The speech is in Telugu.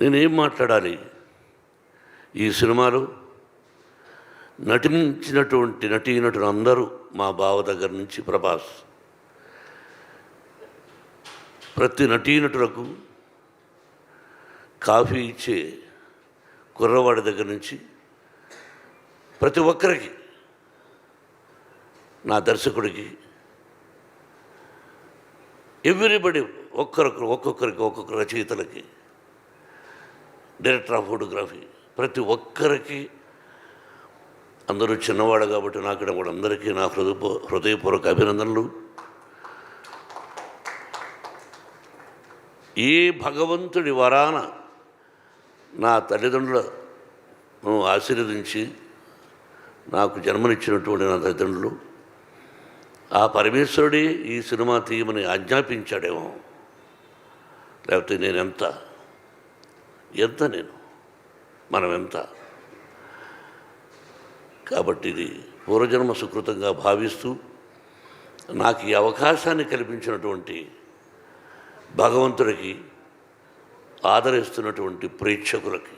నేనేం మాట్లాడాలి? ఈ సినిమాలో నటించినటువంటి నటీనటులు అందరూ, మా బావ దగ్గర నుంచి ప్రభాస్, ప్రతి నటీనటులకు కాఫీ ఇచ్చే కుర్రవాడి దగ్గర నుంచి ప్రతి ఒక్కరికి, నా దర్శకుడికి, ఎవ్రీబడి, ఒక్కొక్కరికి ఒక్కొక్క రచయితలకి, డైరెక్టర్ ఆఫ్ ఫోటోగ్రఫీ, ప్రతి ఒక్కరికి, అందరూ చిన్నవాడు కాబట్టి నాకు కూడా అందరికీ నా హృదయపూర్వక అభినందనలు. ఏ భగవంతుడి వరాన నా తల్లిదండ్రులను ఆశీర్వదించి నాకు జన్మనిచ్చినటువంటి నా తల్లిదండ్రులు, ఆ పరమేశ్వరుడే ఈ సినిమా తీయమని ఆజ్ఞాపించాడేమో, లేకపోతే నేనెంత మనం ఎంత. కాబట్టి ఇది పూర్వజన్మ సుకృతంగా భావిస్తూ నాకు ఈ అవకాశాన్ని కల్పించినటువంటి భగవంతుడికి, ఆదరిస్తున్నటువంటి ప్రేక్షకులకి